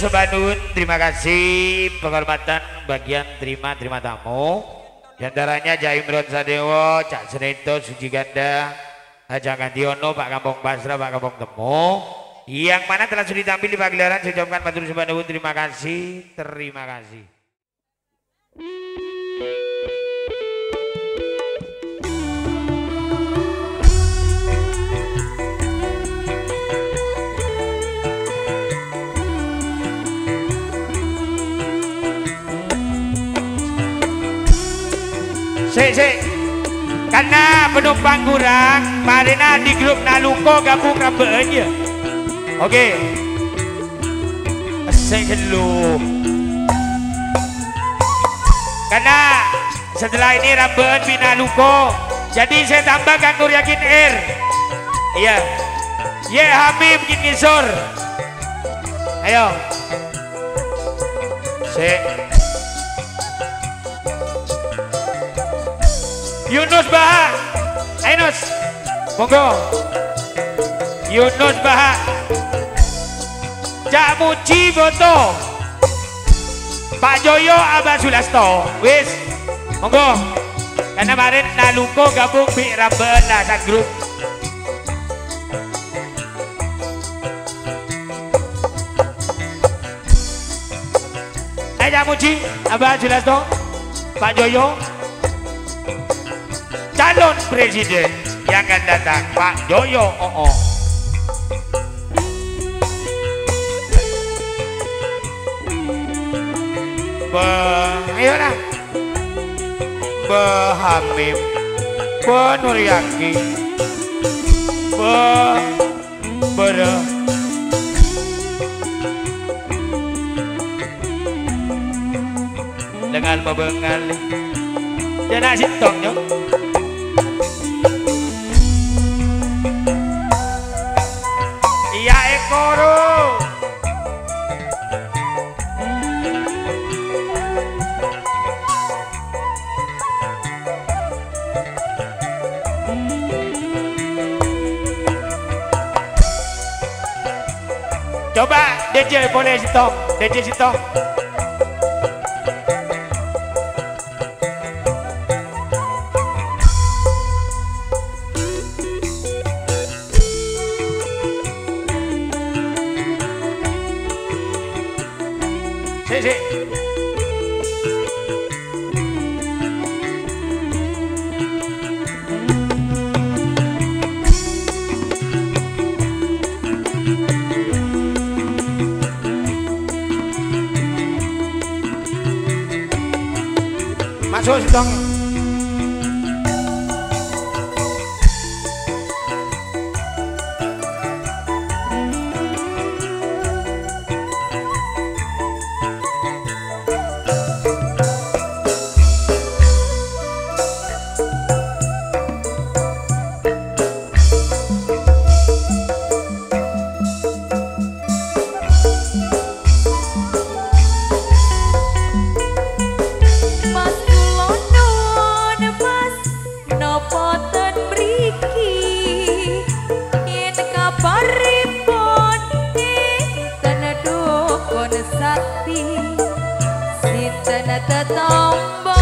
Sebanun, terima kasih penghormatan bagian terima tamu. Di antaranya Jai Imron Sadewo, Cak Senento, Suci Ganda, Haja Gandiono, Pak Kampung Basra, Pak Kampung Temu, yang mana telah sudah tampil di pagelaran. Saya ucapkan matur sebanun, terima kasih, terima kasih. Karena penumpang kurang, marina di grup Naluko gabung rambeannya. Oke. Asik dulu. Karena setelah ini rambean di Naluko, jadi saya tambah Kang Nur Yakin Air. Iya. Ye Habib bikin ngisor. Ayo. Yunus Baha. Ayo Nus. Monggo. Yunus Baha. Cak Muji foto. Pak Joyo Abah Sulasto. Wis. Monggo. Karena kemarin Naluko gabung di Ramben Nasan Group. Cak Muji Abah Sulasto. Pak Joyo. Calon presiden yang akan datang Pak Joyo. Ayo lah. Hamim, Nuryaki, Bere. Dengan membengal, jangan sintong nyok. Iya ekoro. Coba DJ boleh stop, DJ stop. Si. Masuk dong. Tetombo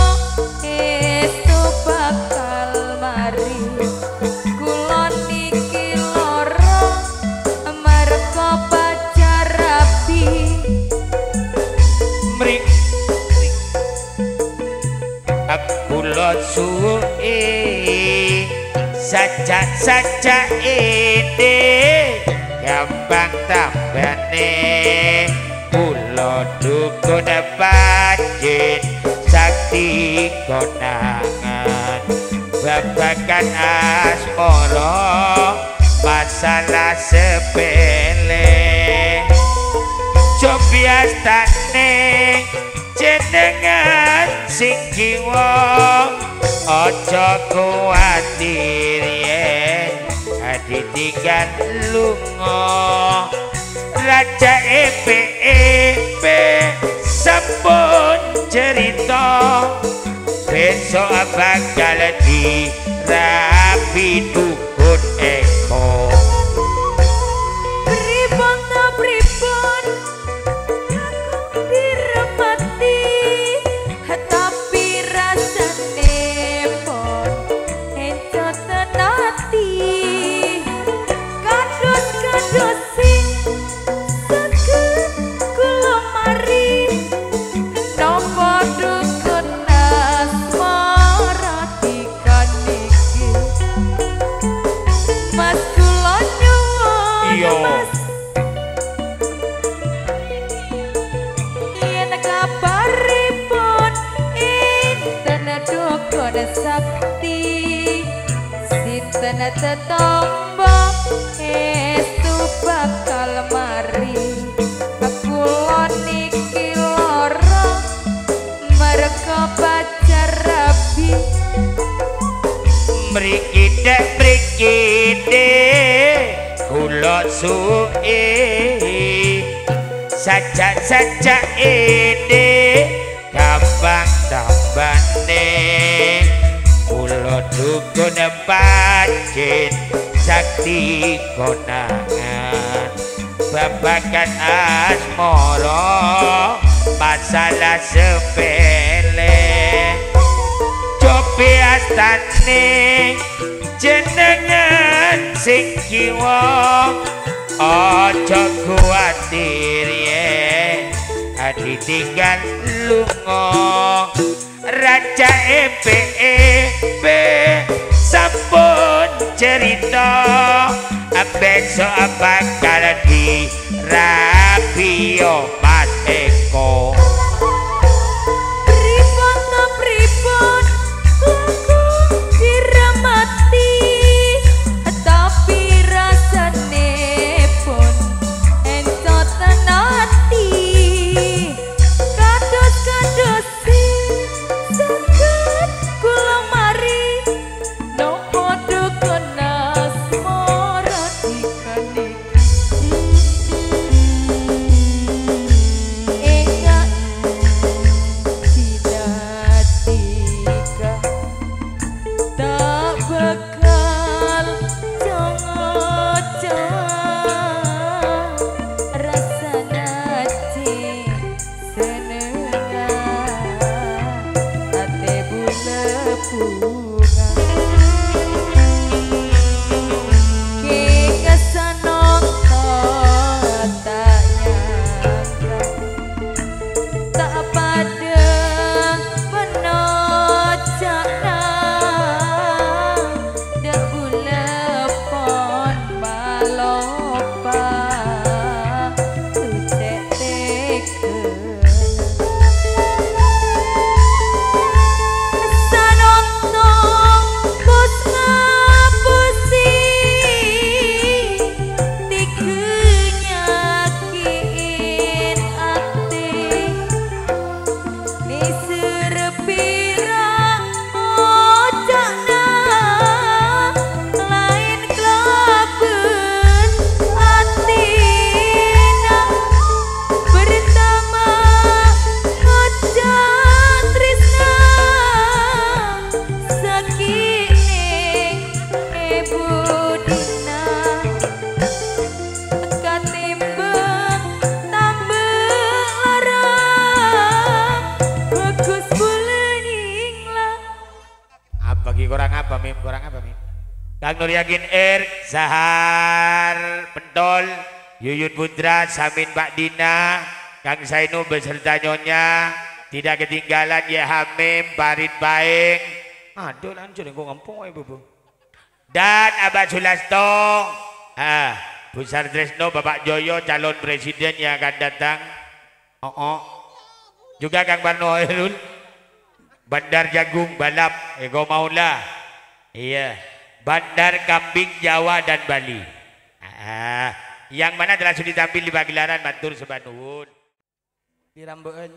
itu bakal mari kulon niki loro merko pacar rapi Mrik aku lo suwe saja ini gampang tambane pulau dukun bajin sakti konangan babakan asmoro masalah sepele cobias tane jenengan sing jiwa ojo kuatir yen ditinggal lunga Raja EP sampun cerita besok bakal dirapi dukun Eko pripun ta pripun aku diremati tapi rasane pon encot tenati kadus sing sakti sinten tetombo estu bakal mari kulon niki loro mereka pacar rabi mrikide kula suwe saja ini gampang tambane kula dukun pancen sakti konangan babagan asmara masalah sepele cobi astane jenengan sing kiwa aja kuwatir yen ditinggal lunga raja sampun cerita besok bakal dirapio Mas Eko pripun laku diramati tapi rasane pun encotan ati kados saged kula mari nopo dukun asmara dikanik enggak dinatika tak bakal jongo rasana senengan ate bunga Kang Nur Yakin Zahar Pentol Yuyun Putra Samin Pak Dina Kang Sainu beserta Nyonya tidak ketinggalan ya Hamim Parit Baeng aduh lanjut yang ngempung ibu dan Abah Sulasto Bu Sartresno Bapak Joyo calon presiden yang akan datang juga Kang Barno Herul Bandar Jagung Balap Ego Maula iya Bandar Kambing Jawa dan Bali yang mana telah sudah ditampil di pagelaran matur sebanuun di Rambuan.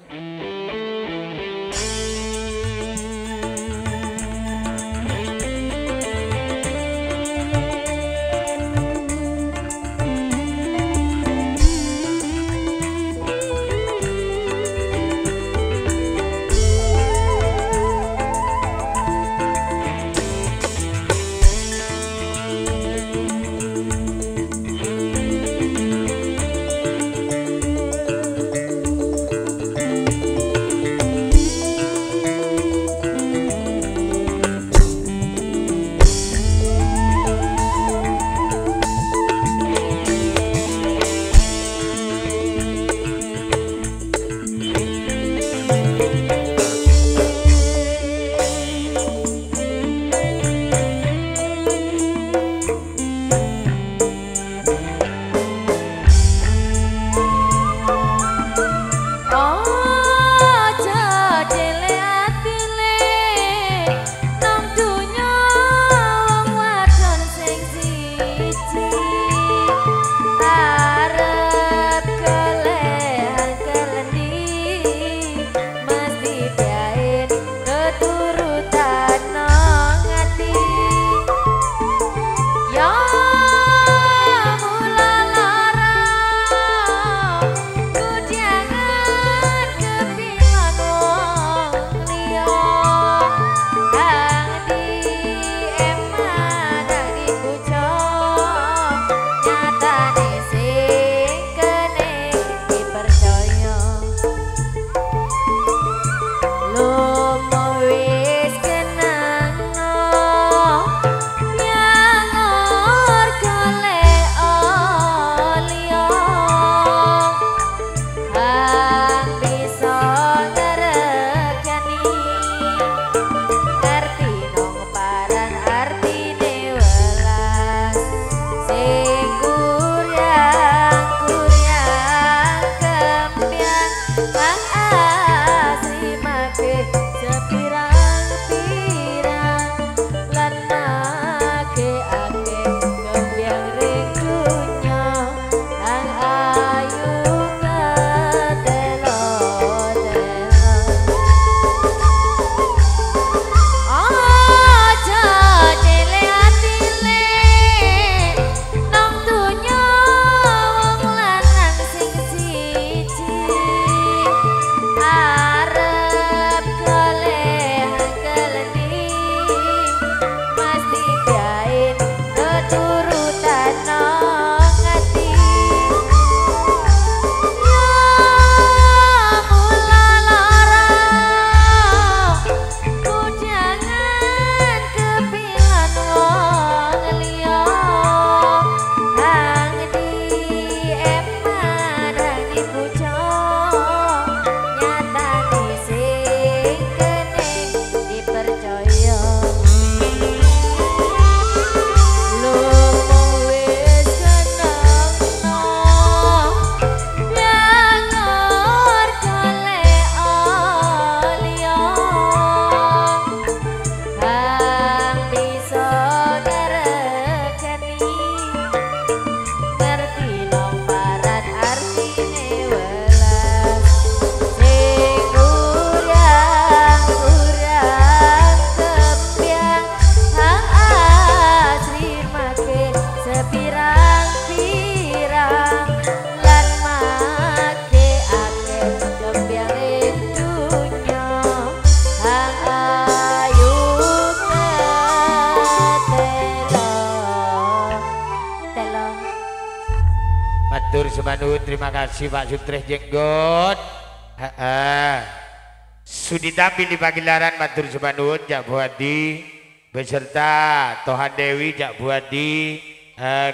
Nuwun, terima kasih Pak Sutreh Jenggot. Sudi tampil di pagelaran matur sembah nuwun Jak Buadi beserta Tohan Dewi Jak Buadi,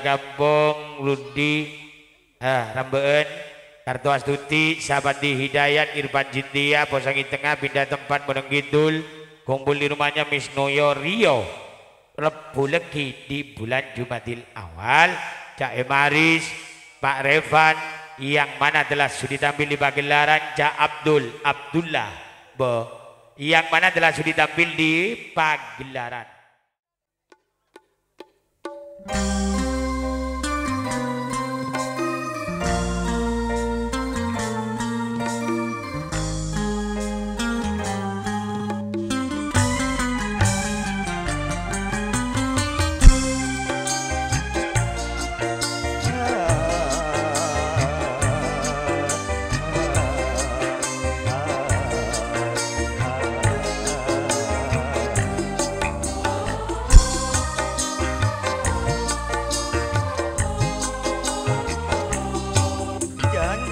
Kampung Lundi, Rambeun, Kartu Astuti, Sabandi Hidayat, Irfan Jintia, Posangi Tengah, pindah tempat Meneng Kidul, kumpul di rumahnya Miss Noyo Rio. Rebu Legi di bulan Jumadil Awal, Cak Emaris, Pak Revan, yang mana telah sudi tampil di pagelaran Cak Abdullah, yang mana telah sudi tampil di pagelaran.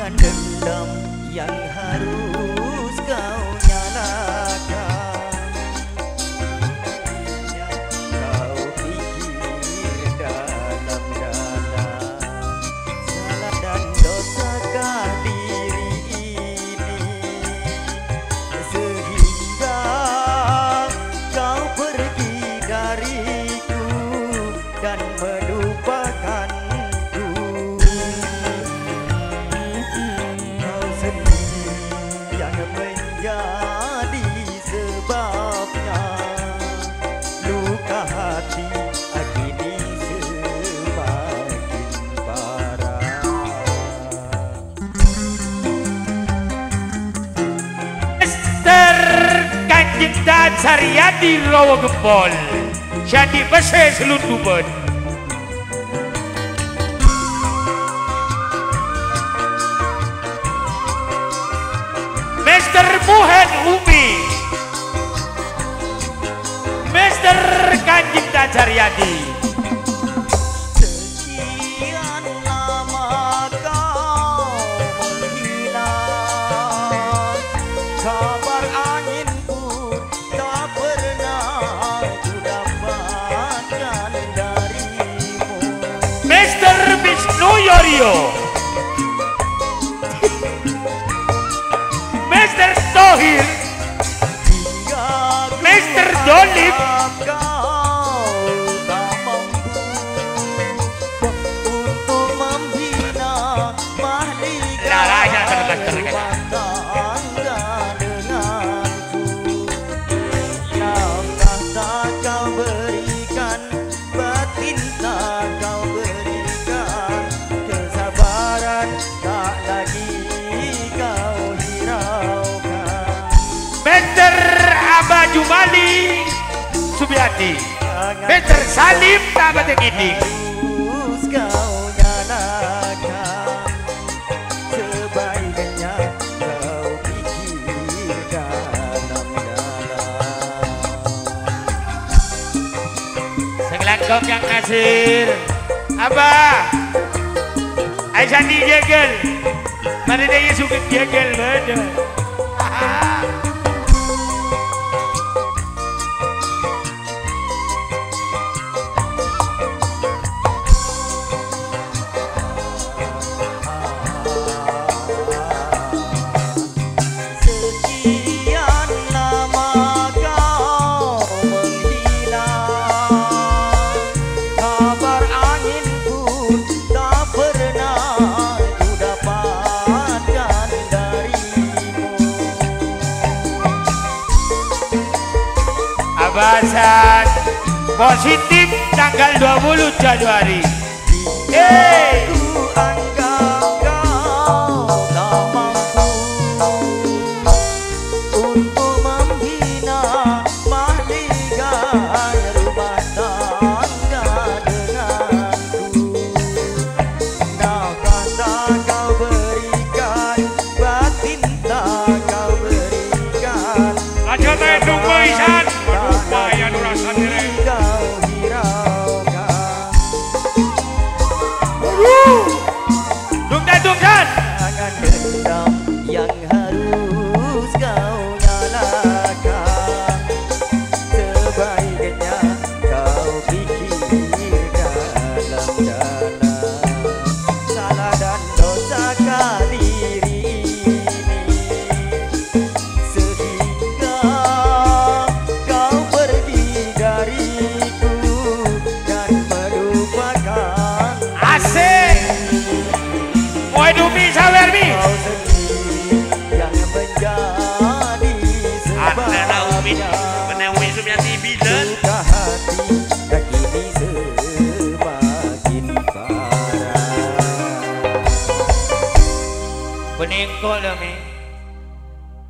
Dendam yang harus kau nyalakan, kau pikir dalam-dalam salah dan dosakah diri ini, sehingga kau pergi dariku dan melupakan menjadi sebabnya luka hati kini semakin parah. Mister Kanjeng Dan Saryadi Rawa Gempol, Syadi Bese Selunduban. Mister Muhen Umi, Mister Kanjeng Dan Saryadi. Sekian lama kau menghilang, kabar angin pun tak pernah ku dapatkan darimu. Mister Wisnu Yorio, Mister Tohir, Mister Dolip, untuk membina mahligai rumah tangga denganku. Nafkah tak kau berikan, batin tak kau berikan, kesabaran tak lagi kau hiraukan. Mister Abah Jumali Subiati, Mister Salim Tabat Gidi, Harus kau nyalakan, sebaiknya kau pikirkan dalam-dalam. Segelangkong yang Nasir, Abah Aisyah di jegel, mana dia suka jegel mana? Sekian lama kau menghilang, kabar angin pun tak pernah ku dapatkan darimu. Abah Hasan positif tanggal 20 Januari. Hey! Ku anggap kau tak mampu untuk membina mahligai rumah tangga denganku. Nafkah tak kau berikan, batin tak kau berikan, Aja main dumba isan, dumba yang rasa diri. kau hiraukan. Dung dan dung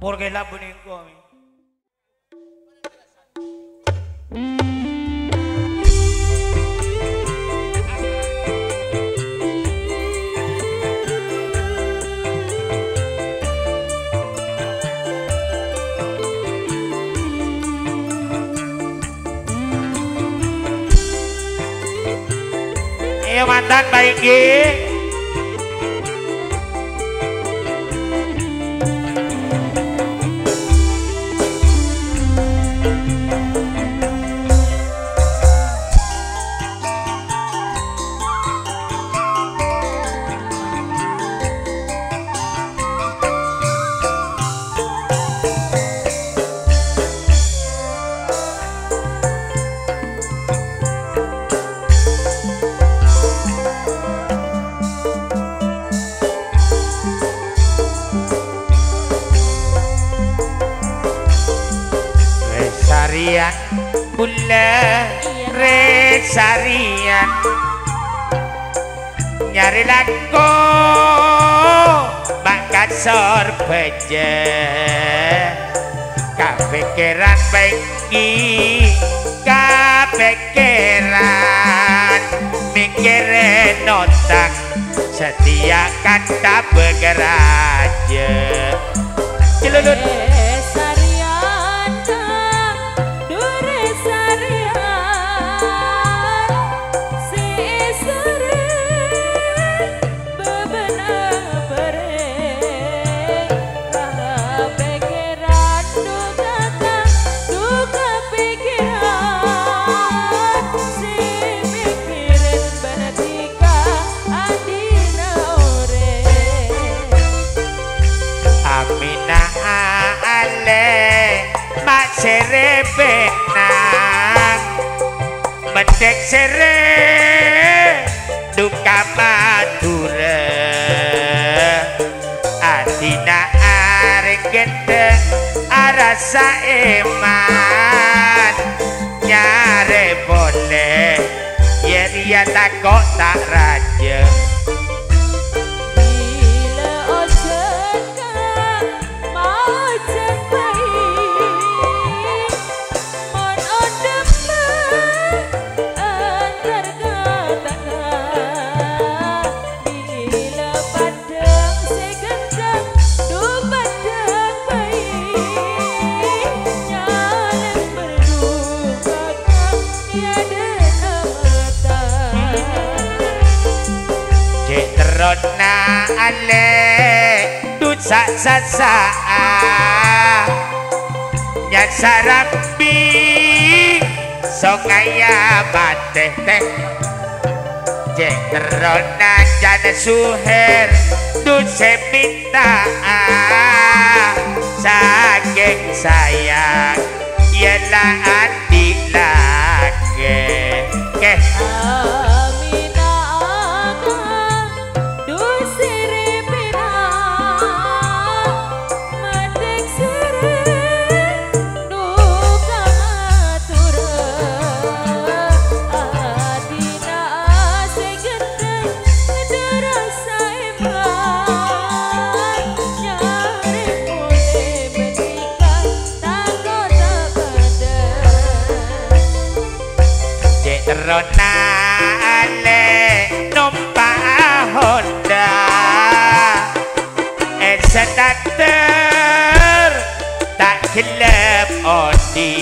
Porque la bonito. Ayo mantan baik Sarian bulan resarian nyari laku makan sorbeje kepikiran bengi kepikiran mikirin otak setia kata bergeraja cilulut sere benang mendek sere duka madura adina areng gendeng arasa eman nyare boleh yen ya takok tak raja Rona ale dusa sasa nyan sarambi songaya bateh teh jek rona jane suher dusa minta saking sayang yelah adik lagi keh Rona ale numpak Honda sedater tak gelap odi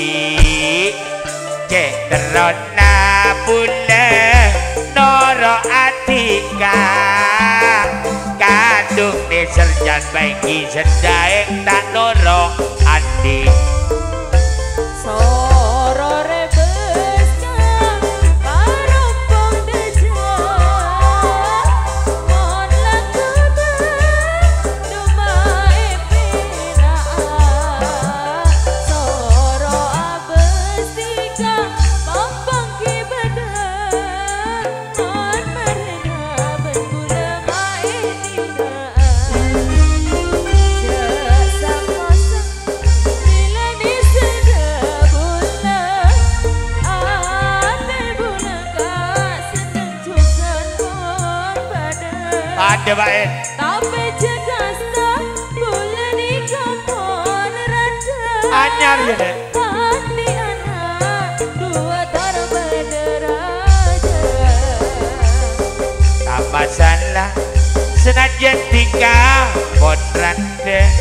cek rona boleh noro atika kadung diserjan baiki sedaeng tak noro adik ada baik tapi jika bulan ikan anyar ya deh. hati anak dua terbederajat. Tak masalah senajan tika potran deh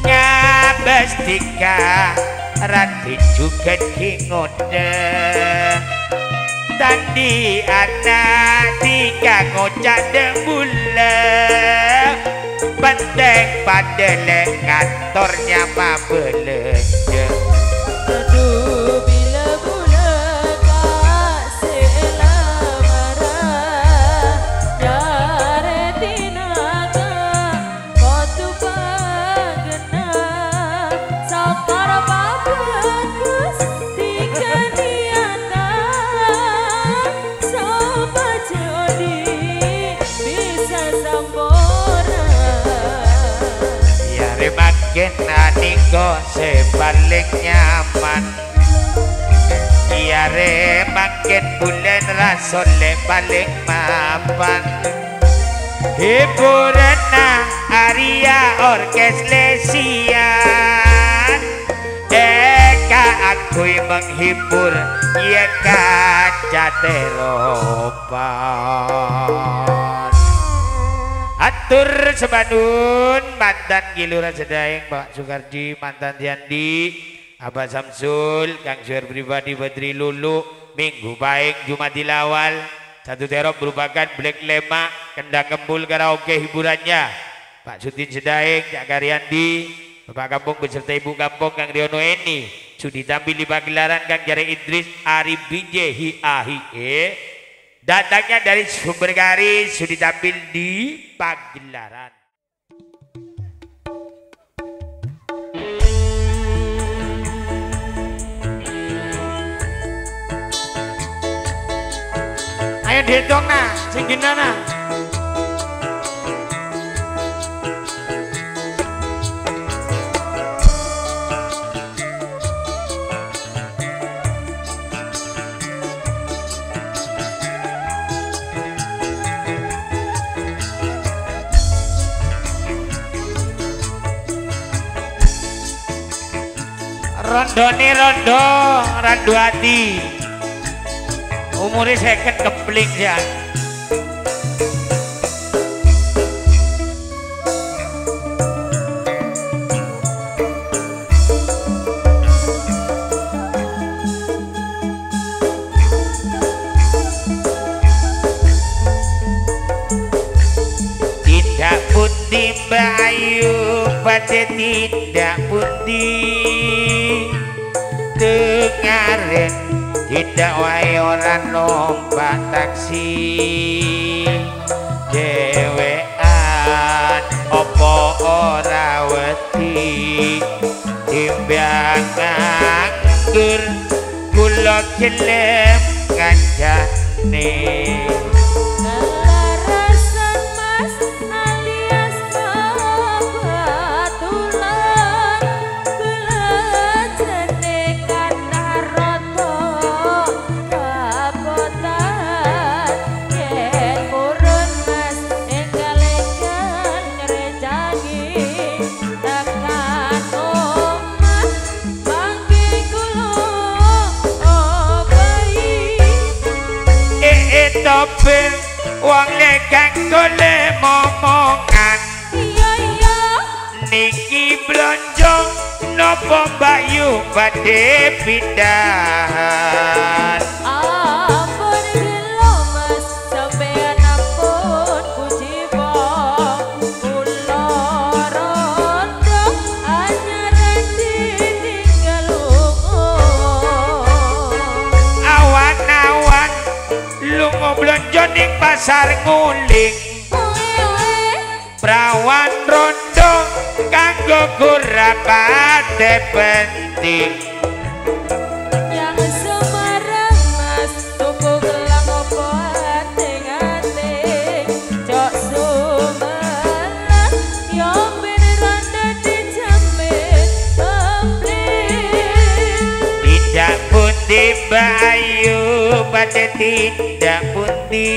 ngabas tika rati juga kingode tadi anak tika ngocak debula penting pada kantornya mabelanja. Aduh bila bulan kasih lamaran nyare tinaga kotu pagena sakar bagus tiga niatan sobat jodi bisa sambora. Ya makin aniko sebalik nyaman. Ya re makin bulan rasole balik mapan. Hiburan Arya Orkes Lesian. Eka aku menghibur ya kaca teropan. Atur Sebanun mantan Gilura Sedaeng Pak Sukarji mantan Tiandi Abah Samsul Kang Suher pribadi Badri Lulu Minggu Baik Jumat Dilawal satu terop merupakan Black Lema Kendang Kembul karaoke hiburannya Pak Sutin Sedaeng Cak Karyandi Bapak Kampung beserta Ibu Kampung Kang Riono Eni Sudi tampil di pagelaran Kang Jare Idris Ari Bije Hiahie datangnya dari sumber garis sudah tampil di pagelaran. Ayo dihitung nah, sing gimana? Rondone rondo randu hati umurnya seket kepling ya. Tidak putih bayu pada tidak putih dengarin tidak wae orang numpak taksi dewean opo ora wedi timbang nganggur kula kelem kancane. Topeng wong lekang golek momongan niki blonjo nopo Mbak Yu badhe pindahan. Ampun gelo mas sampeyan ampun puji bong kula rondo anyaran ditinggal awan-awan lunga blonjo ning pasar nguling prawan rondo kanggo gurapate penting yang Semarang mas tuku gelang opo ating-ating cok Sumelang yo ben ronda dijamin komplit tidak pundi bayu pada tidak pundi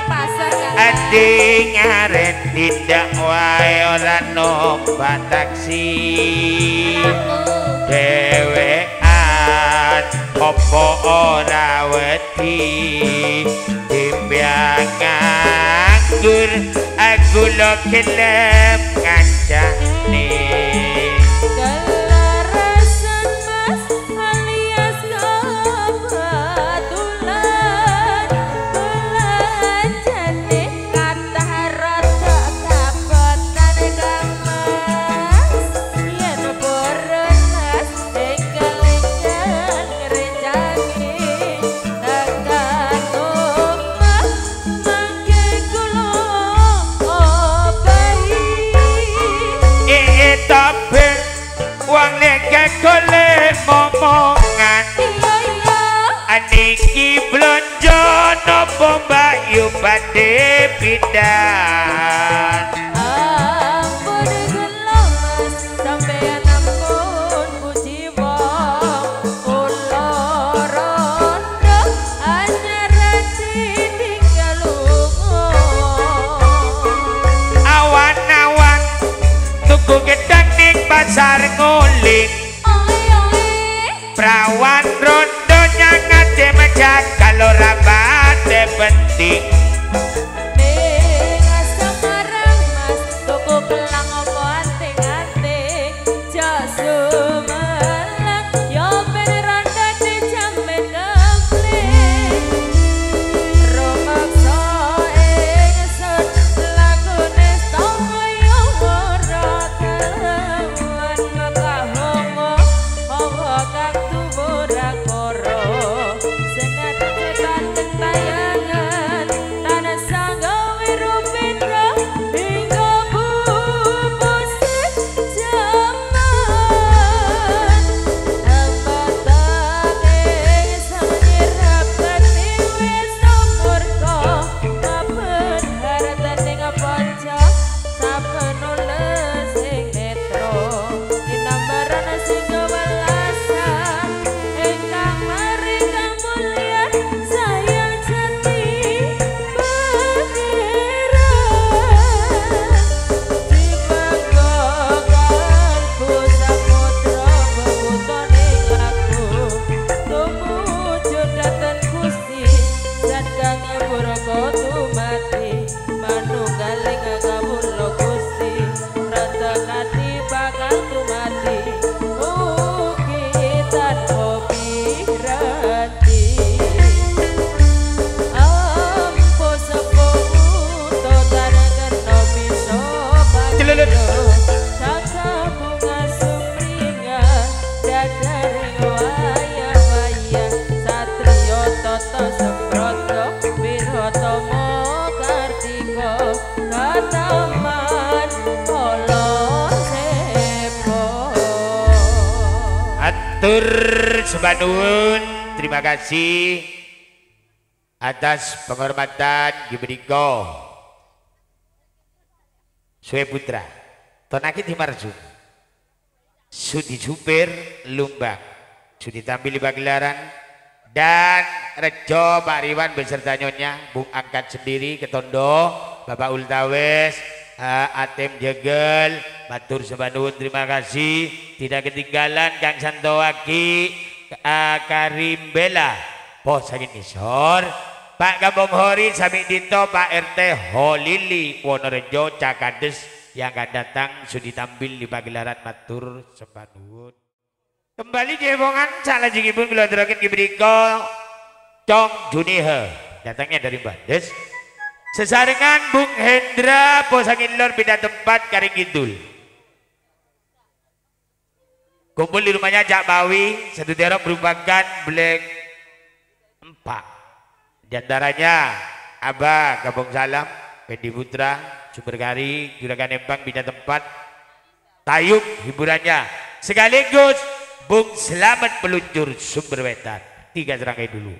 pasar adi ngaren tidak wae ora numpak taksi dewean opo ora wedi timbyang nganggur aku lo gelem ngancani kelarasan mas alias kebetulan belanjane kata rada kabotan kang mas yen borenas enggal-enggal ngerencangi tekan omah mangke kula obahi tapi wong nek golek momongan aniki blonjo nopo mbak yu badhe pindah ampun kula mas sampeyan ampun puji wong kula rondo anyar ditinggal lunga awan-awan tuku gedang ning pasar nguling prawan rondo nyangate mejak kalau rabate penting ning Semarang mas tuku gelang apa anting-anting jak sumelang yo ben rondo dijamin kempling rumaksa ingsun lakune sapa yo ora kelawan makahomo hawa kang tumurang koro senat cekan tayangan tanah sanggawe rupitra hingga bubusik zaman ambatake sanyirakan wis murka kaben hartaning panca saben ules ing netro inambaran sing kewelasan ingkang mari kamulyan sayang jati pangeran dimanggokan pusaputra bebutaning laku tumuju dateng Gusti zat kang buraka tumati manunggaling kawula Gusti rada kati bakal tumati mugi tanpa piranti ampo sepuh totarekan no bisa pagiro saka bunga sumringan dadaring wayah-wayah satriya tata sembrata wiratomo kartika kataman kala sepo atur sembah nuwun terima kasih atas penghormatan diberikan Suwe Putra Tonaki Timarju Sudi Supir Lumbang Sudi tampil di pagelaran dan Rejo Pak Riwan beserta nyonya Bung Angkat sendiri Ketondo Bapak Ultawes Atem Jegel matur sembah nuwun terima kasih tidak ketinggalan Kang Santowaki Karim Bella Bos Saking Nisor Pak Kampung Hori Sami Dito Pak RT Holili Wonorejo Cakades yang akan datang sudah tampil di pagelaran matur sembah nuwun kembali di Emongan salah jingipun kula aturaken kibrika Cong Junihe datangnya dari Bandes sesarengan Bung Hendra Posangin Lor pindah tempat Karing Kidul kumpul di rumahnya Cak Bawi satu daerah merupakan Black 4 di antaranya Abah Kampung Salam Pendi Putra Sumberkari Juragan Empang pindah tempat Tayub hiburannya sekaligus Bung Selamat Peluncur Sumber Wetan 3 serangkai dulu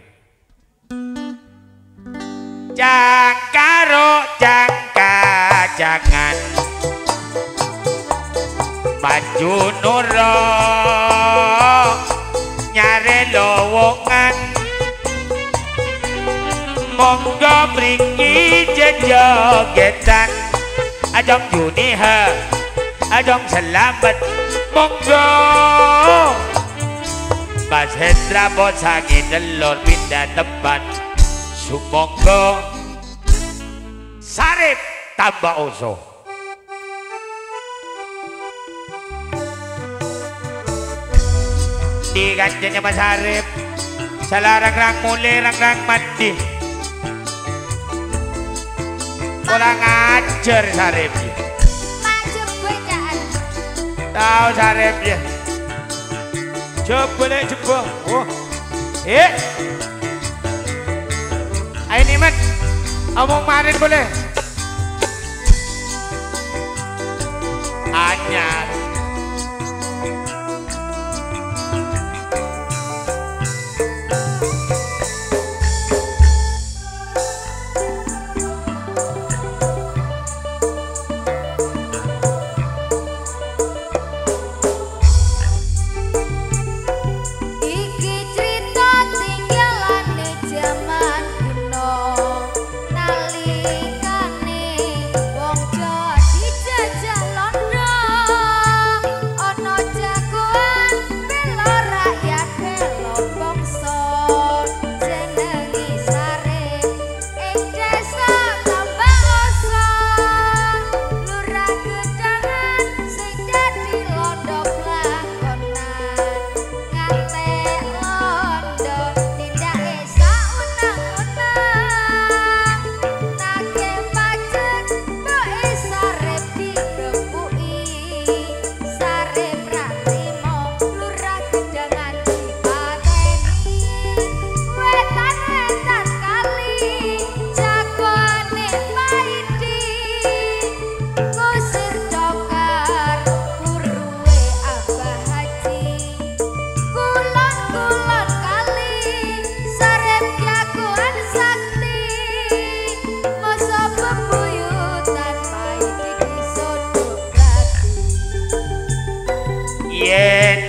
Cangkaro cangka jangan maju nuro nyare lowongan monggo mriki jejogetan ajong Juniha ajong Selamat monggo Mas Hendra bosangi telur pindah tempat sumonggo Sarip tambah oso di kancanya Mas Sarip salah rang-rang mulai rang-rang mandi kurang ajar Saripnya tahu Saripnya coba coba oh ayo nih Mat omong marin boleh anyar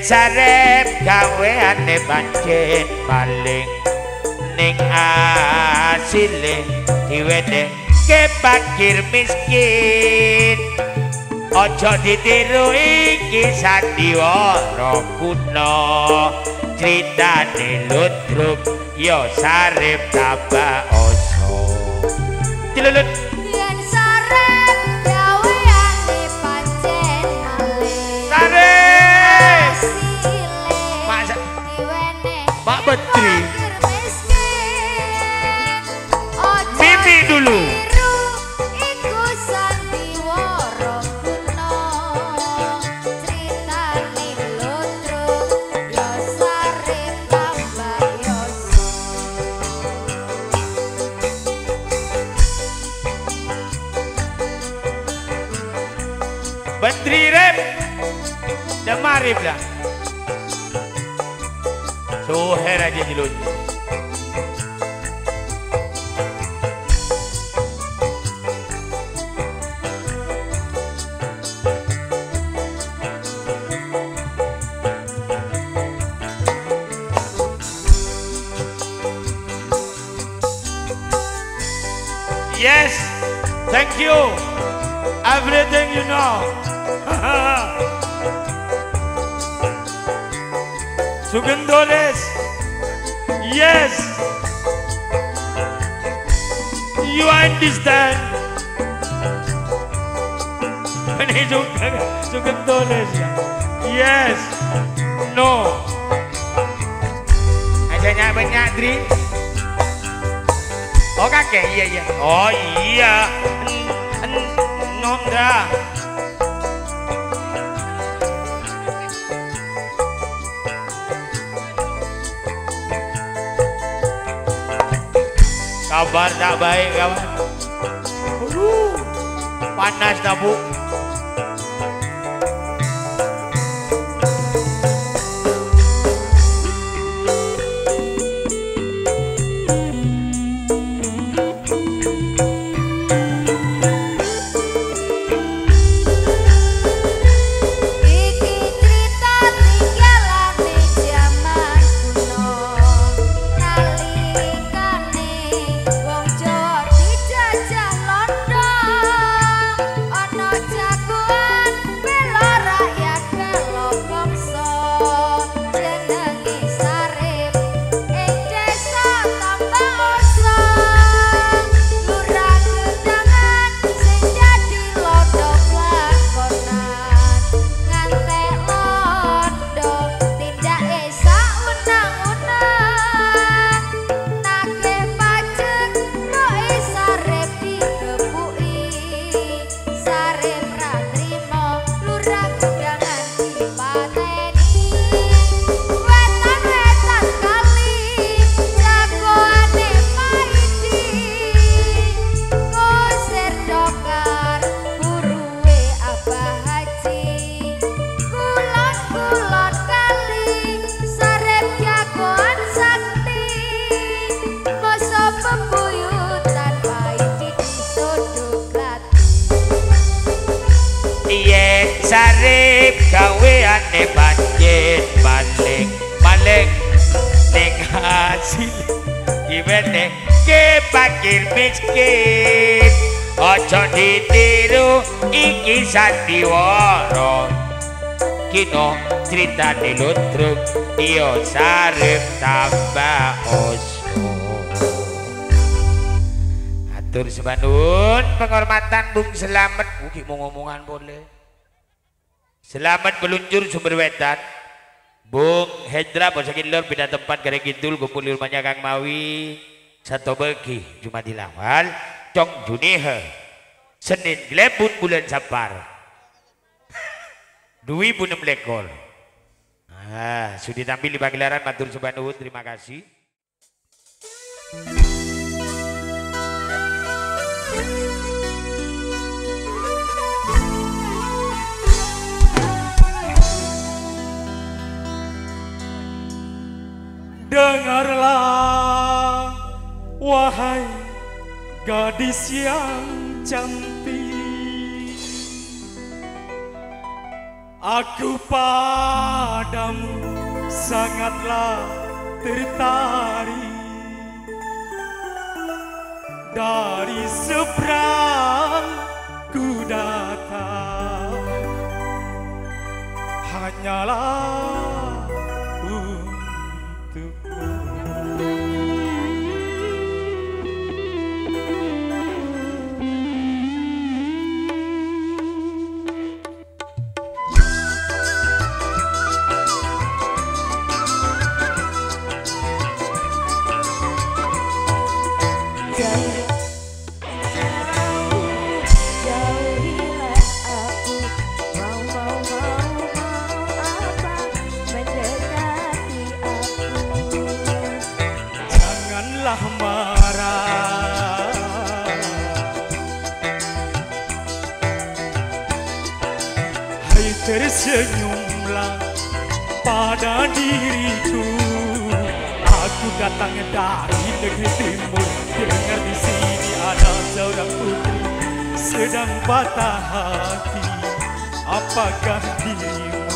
Sarep gaweane pancen paling ning asile diwene ke fakir miskin ojo ditiru iki sandiwara kuno critane ludruk yo Sarep tambah oso dilulut yen Sarep gaweane pancen paling Pak Betri Mimi dulu iku sandiwara kuno critane ludruk yo Sarep tambah yoso Betri rep demarip lah Soher aja jelun. Yes, thank you. Everything you know. Sugendoles, yes, you understand. Ini Sugendoles, yes, no. Aja banyak Dri. Oh kakek, iya iya. Oh iya, Nondra. Kabar tak baik kawan. Panas dah bu. Not arep gaweane pancen balik ning hasil iwene ke pakir miskin ojo ditiru iki sandiwara kino critane ludruk iya sarep tambah oso. Atur semanun penghormatan Bung Selamet ugi mau ngomongan boleh. Selamat meluncur sumber wetan. Bung Hendra bosakin lor pindah tempat gareng kidul kumpul di rumahnya Kang Mawi. Satu bagi Jumat Dilawal Cong Junihe Senin Glebun bulan Sapar 2016 sudah tampil di pagelaran matur subhanahu terima kasih. Dengarlah wahai gadis yang cantik, aku padamu sangatlah tertarik. Dari seberang ku datang, hanyalah untukmu. Marah, hai tersenyumlah pada diriku. Aku datang dari negeri timur, dengar di sini ada seorang putri sedang patah hati. Apakah dirimu?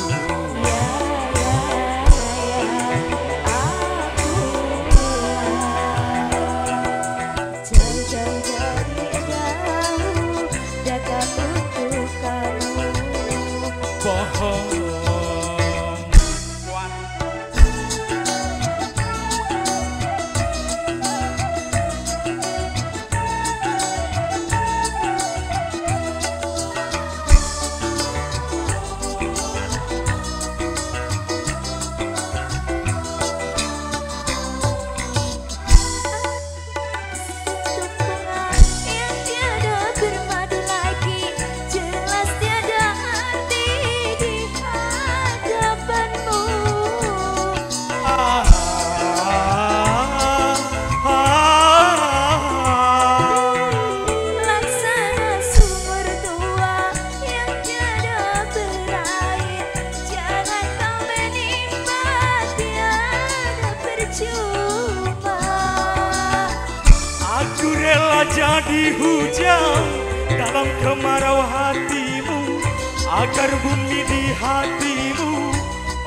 Jadi hujan dalam kemarau hatimu, agar bumi di hatimu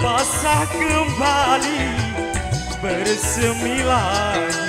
basah kembali, bersemi lagi.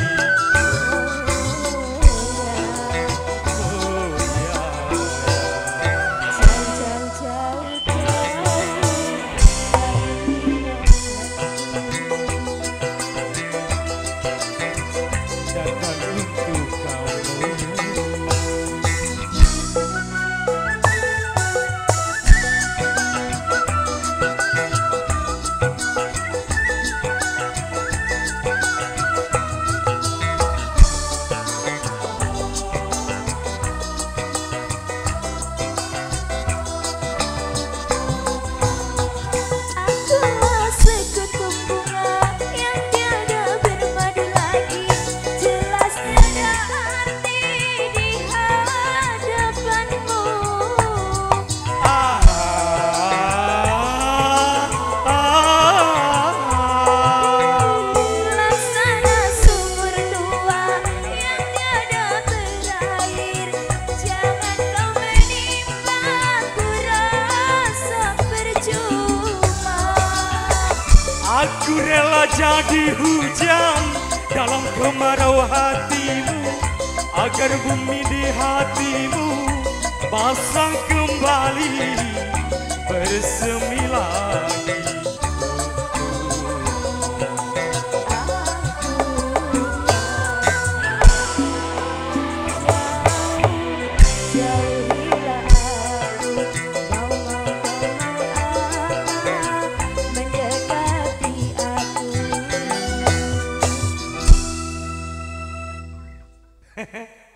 Aku rela jadi hujan dalam kemarau hatimu, agar bumi di hatimu basah kembali bersemi lagi.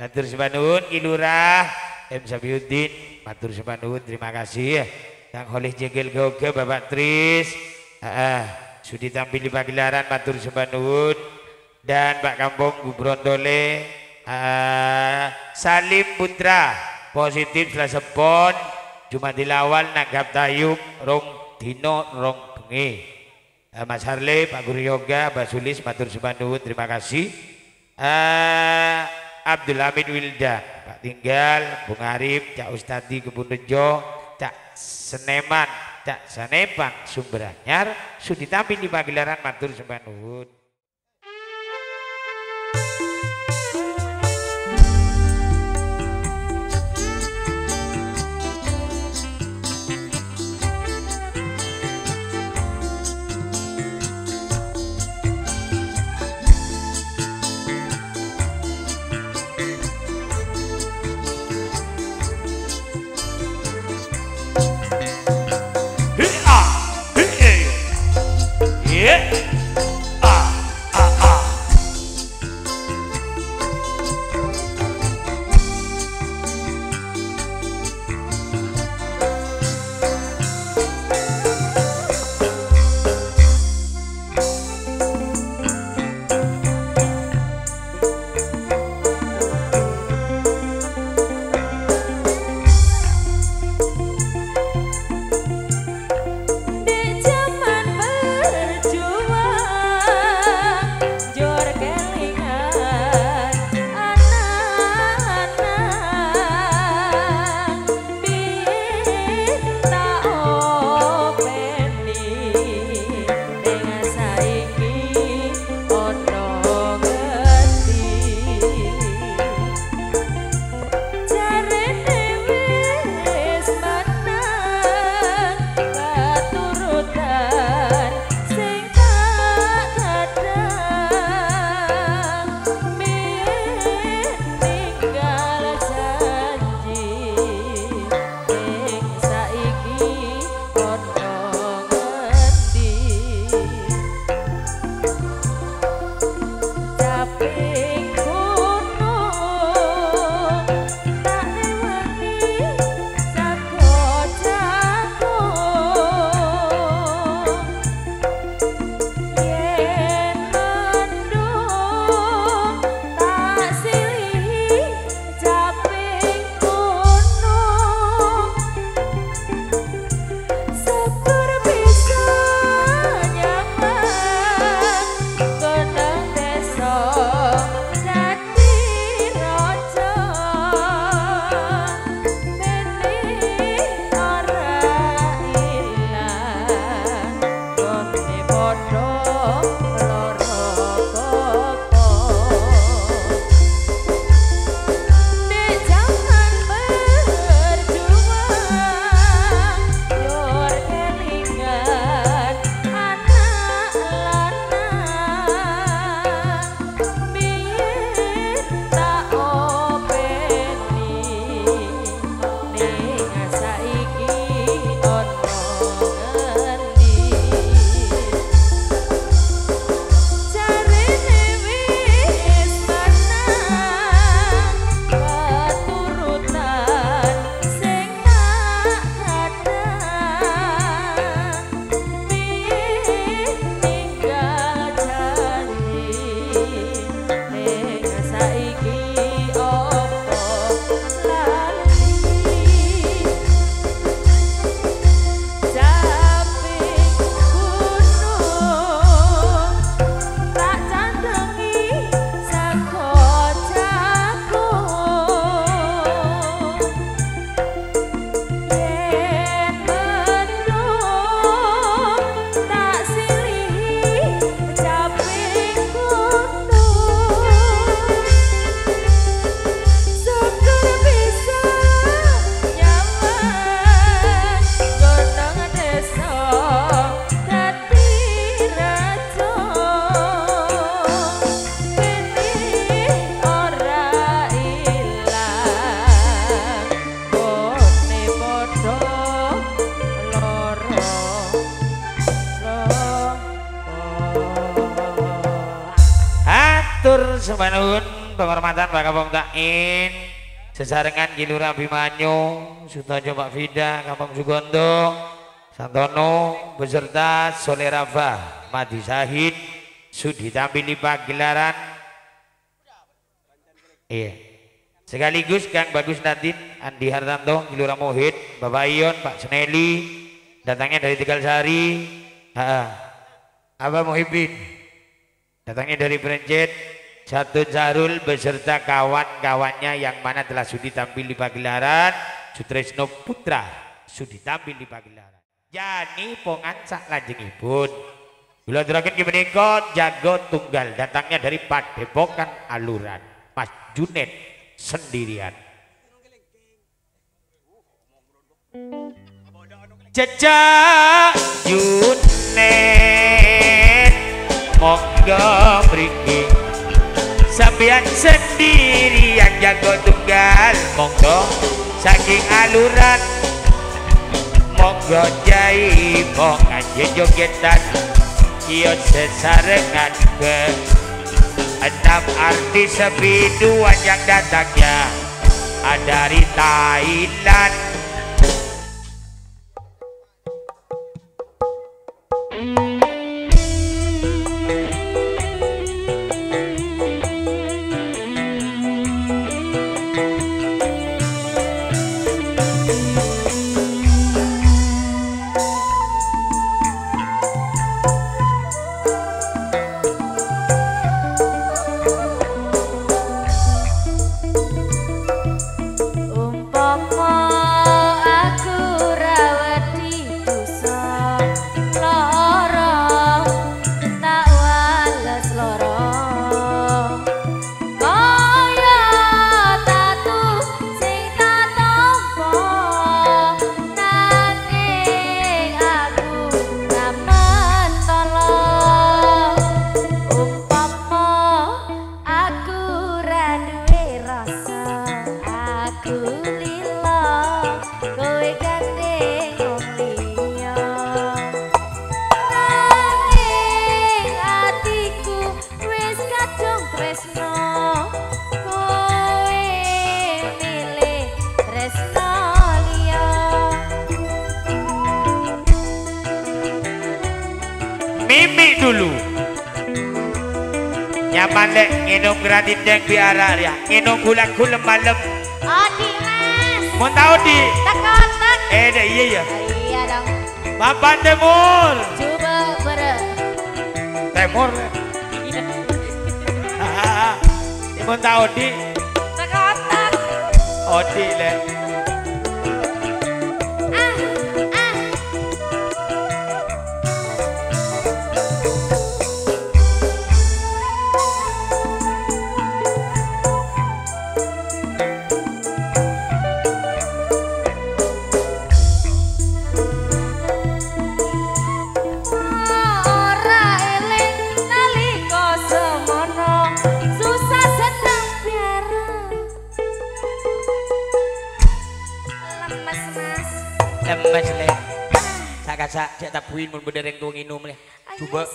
Matur sepanuhun Kilurah M. Sabiuddin, matur sepanuhun, terima kasih. Yang oleh jengkel goge Bapak Tris, sudah tampil di pagelaran, matur sepanuhun. Dan Pak Kampung Gubrondole, Salim Putra, positif Selasa Pon, Jumatil Awal nanggap tayub rong dino rong bengi. Mas Harle, Pak Guru Yoga, Mbak Sulis, matur sepanuhun, terima kasih. Abdul Hamid Wildan, Pak Tinggal, Bung Arif, Cak Ustadi Kebun Rejo, Cak Seneman, Cak Sanepan, Sumber Anyar, sudah tampil di pagelaran, matur sepanuhun. semanun penghormatan Pak Kampung Tain sesarengan Kilura Abimanyu Sutojo Pak Fida Kampung Sugondo Santono beserta Solerafa Madi Sahid Sudi tampil di pagelaran iya sekaligus Kang Bagus Nadin Andi Hartanto Kilura Mohid Bapak Ion Pak Seneli datangnya dari Tegalsari Abah Muhyiddin datangnya dari Perencet Satu Zarul beserta kawan-kawannya yang mana telah sudi tampil di pagelaran Sutresno Putra sudi tampil di pagelaran Jani Pongan sak lajengipun bila terakhir menika jago tunggal datangnya dari Padepokan Aluran Mas Junet sendirian jejak Junet monggo mriki sampeyan sendirian jago tunggal monggo saking aluran monggo jai pongan jogetan iyo sesarengan ke 6 artis biduan yang datangnya dari Thailand mimik dulu nyaman dek nginum gratis dek biara ya nginum gula gula malam Odi mas mau tahu di tekotak dek iya ya iya dong Papan Temur coba bere Temur mau tahu di tekotak Odi le lemes le sak cek tabuin mun bedereng tuang inum le coba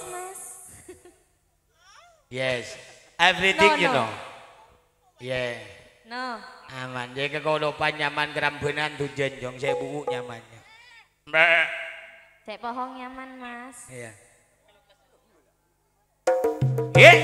yes everything No, you no. know yeah no aman jadi kekolopan nyaman kerambenan tujuan jong saya buku nyamannya mbak cek pohong nyaman mas iya yeah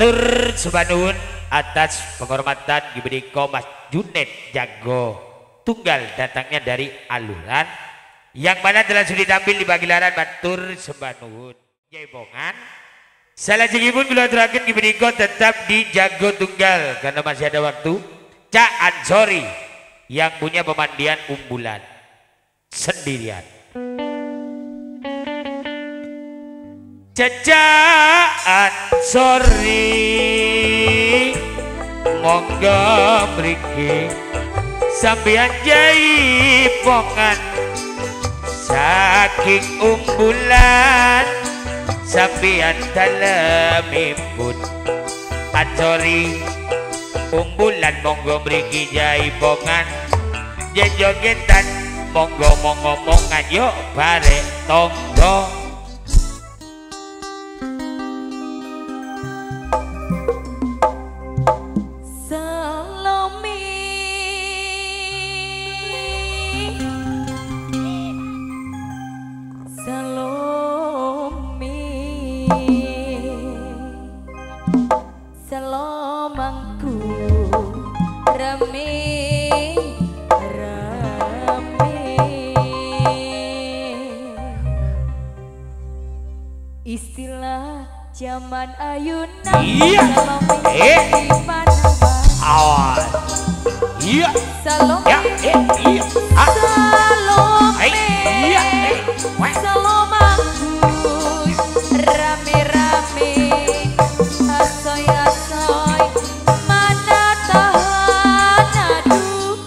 Batur sebanun atas penghormatan diberi Mas Junet Jago Tunggal datangnya dari Aluran yang mana telah sudah ditampil di pagelaran Batur sebanun Jaibongan. Salah pun kula aturaken diberi tetap di Jago Tunggal karena masih ada waktu. Cak Ansori yang punya pemandian umbulan sendirian. Cacaan sorry monggo mriki sampeyan jaipongan saking umbulan sampeyan dalemipun ansori umbulan monggo mriki jaipongan jejogetan monggo ngomongan yo barek tonggo. Istilah zaman ayunan iya awas iya Salome ya iya Salome iya Salomaku rame-rame asoy-asoy mana tahan aduh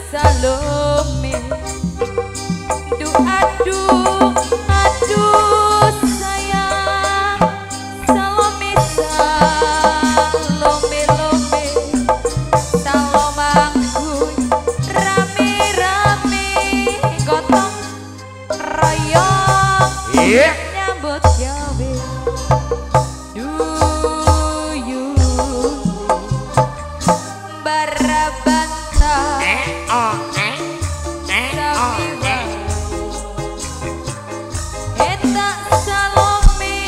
Salome aduh sayang Salome Salomaku rame-rame gotong royong nyambut gawe duyung barabantah Eta Salome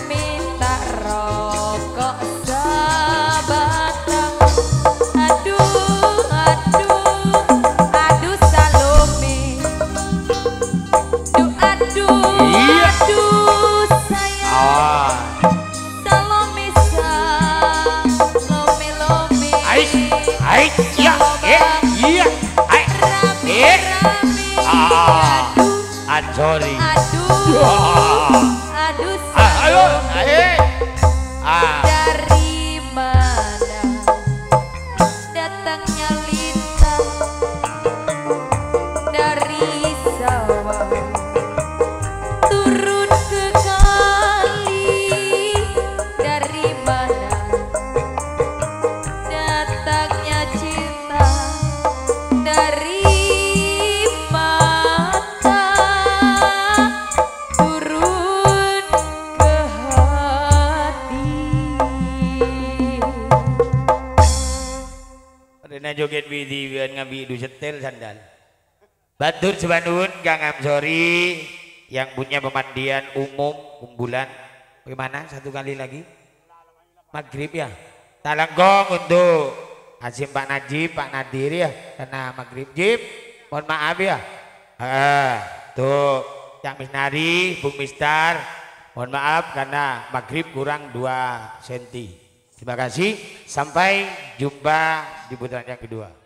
minta rokok sebatang aduh Salome aduh sayang Salome iya Ansori aduh Salome dari mana datangnya lintang dari sawah turun ke kali dari mana datangnya cinta dari mata turun ke hati. Rena joget widi biar ngabi du setel sandal. Batur sebanun Kang Amsori yang punya pemandian umum umbulan. Bagaimana satu kali lagi? Maghrib ya. Talanggong untuk Hasim Pak Najib, Pak Nadir ya karena maghrib Jib. Mohon maaf ya. Tuh Cak Misnari, Bung Mistar. Mohon maaf karena maghrib kurang 2 cm. Terima kasih. Sampai jumpa di putaran yang kedua.